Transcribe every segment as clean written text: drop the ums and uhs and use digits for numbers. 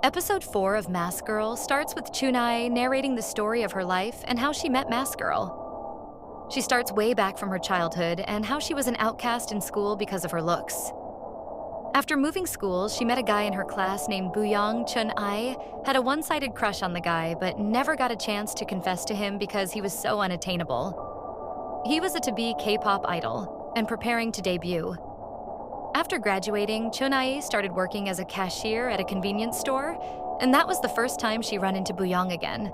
Episode 4 of Mask Girl starts with Chun-i narrating the story of her life and how she met Mask Girl. She starts way back from her childhood and how she was an outcast in school because of her looks. After moving schools, she met a guy in her class named Buyong. Chun-i had a one-sided crush on the guy, but never got a chance to confess to him because he was so unattainable. He was a to-be K-pop idol and preparing to debut. After graduating, Chun-i started working as a cashier at a convenience store, and that was the first time she ran into Buyong again.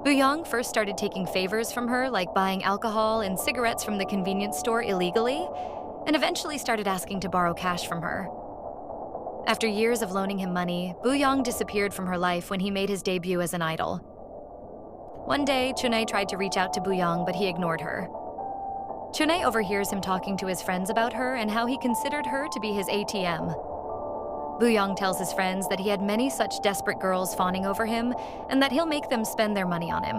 Buyong first started taking favors from her, like buying alcohol and cigarettes from the convenience store illegally, and eventually started asking to borrow cash from her. After years of loaning him money, Buyong disappeared from her life when he made his debut as an idol. One day, Chun-i tried to reach out to Buyong, but he ignored her. Chun-i overhears him talking to his friends about her and how he considered her to be his ATM. Buyong tells his friends that he had many such desperate girls fawning over him and that he'll make them spend their money on him.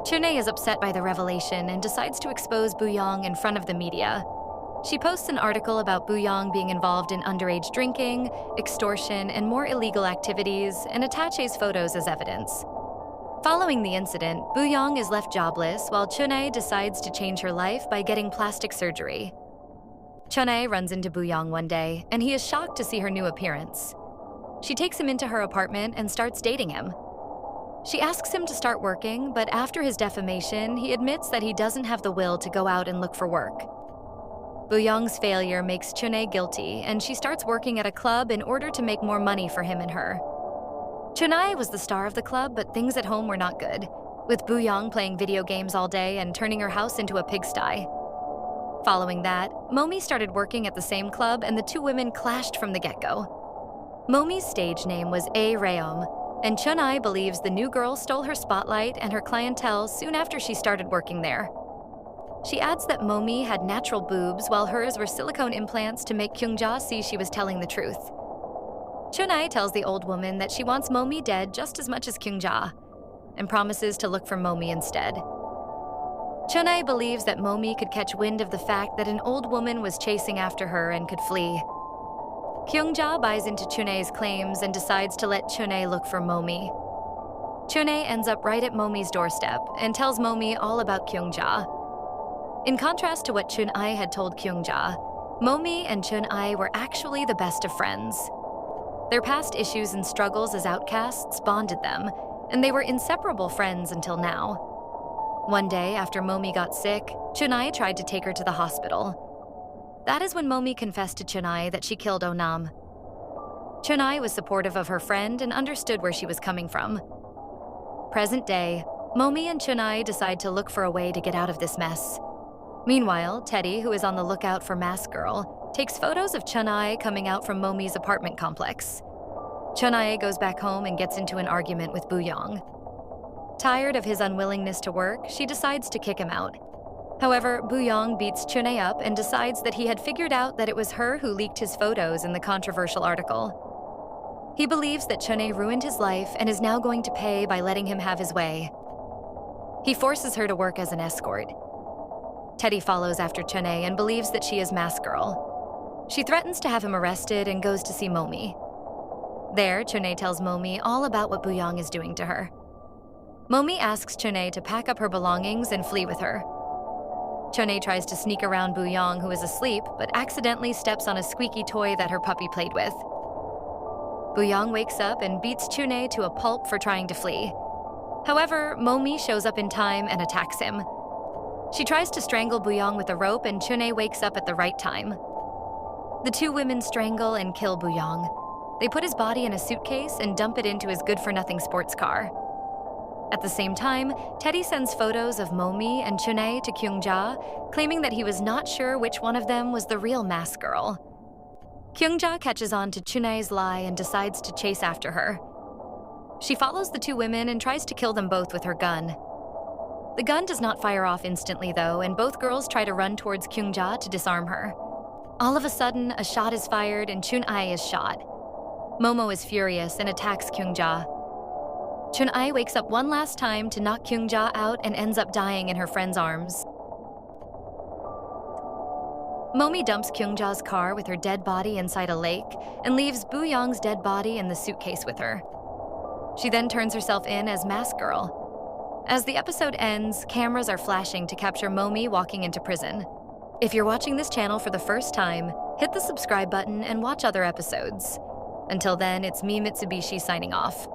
Chun-i is upset by the revelation and decides to expose Buyong in front of the media. She posts an article about Buyong being involved in underage drinking, extortion, and more illegal activities, and attaches photos as evidence. Following the incident, Buyong is left jobless while Chun-i decides to change her life by getting plastic surgery. Chun-i runs into Buyong one day, and he is shocked to see her new appearance. She takes him into her apartment and starts dating him. She asks him to start working, but after his defamation, he admits that he doesn't have the will to go out and look for work. Buyong's failure makes Chun-i guilty, and she starts working at a club in order to make more money for him and her. Chun-i was the star of the club, but things at home were not good, with Buyong playing video games all day and turning her house into a pigsty. Following that, Momi started working at the same club and the two women clashed from the get-go. Momi's stage name was A. Reom, and Chun-i believes the new girl stole her spotlight and her clientele soon after she started working there. She adds that Momi had natural boobs while hers were silicone implants to make Kyungja see she was telling the truth. Chun-i tells the old woman that she wants Momi dead just as much as Kyungja, and promises to look for Momi instead. Chun-i believes that Momi could catch wind of the fact that an old woman was chasing after her and could flee. Kyungja buys into Chun-i's claims and decides to let Chun-i look for Momi. Chun-i ends up right at Momi's doorstep and tells Momi all about Kyungja. In contrast to what Chun-i had told Kyungja, Momi and Chun-i were actually the best of friends. Their past issues and struggles as outcasts bonded them, and they were inseparable friends until now. One day, after Momi got sick, Chun-i tried to take her to the hospital. That is when Momi confessed to Chun-i that she killed Onam. Chun-i was supportive of her friend and understood where she was coming from. Present day, Momi and Chun-i decide to look for a way to get out of this mess. Meanwhile, Teddy, who is on the lookout for Mask Girl, takes photos of Chun-i coming out from Momi's apartment complex. Chun-i goes back home and gets into an argument with Buyong. Tired of his unwillingness to work, she decides to kick him out. However, Buyong beats Chun-i up and decides that he had figured out that it was her who leaked his photos in the controversial article. He believes that Chun-i ruined his life and is now going to pay by letting him have his way. He forces her to work as an escort. Teddy follows after Chun-i and believes that she is Mask Girl. She threatens to have him arrested and goes to see Momi. There, Chun-i tells Momi all about what Buyong is doing to her. Momi asks Chun-i to pack up her belongings and flee with her. Chun-i tries to sneak around Buyong, who is asleep, but accidentally steps on a squeaky toy that her puppy played with. Buyong wakes up and beats Chun-i to a pulp for trying to flee. However, Momi shows up in time and attacks him. She tries to strangle Buyong with a rope, and Chun-i wakes up at the right time. The two women strangle and kill Buyong. They put his body in a suitcase and dump it into his good-for-nothing sports car. At the same time, Teddy sends photos of Momi and Chun-i to Kyungja, claiming that he was not sure which one of them was the real Mask Girl. Kyungja catches on to Chun-i's lie and decides to chase after her. She follows the two women and tries to kill them both with her gun. The gun does not fire off instantly, though, and both girls try to run towards Kyungja to disarm her. All of a sudden, a shot is fired and Chun-i is shot. Momo is furious and attacks Kyungja. Chun-i wakes up one last time to knock Kyungja out and ends up dying in her friend's arms. Momi dumps Kyungja's car with her dead body inside a lake and leaves Boo-young's dead body in the suitcase with her. She then turns herself in as Mask Girl. As the episode ends, cameras are flashing to capture Momi walking into prison. If you're watching this channel for the first time, hit the subscribe button and watch other episodes. Until then, it's me, Mitsubishi, signing off.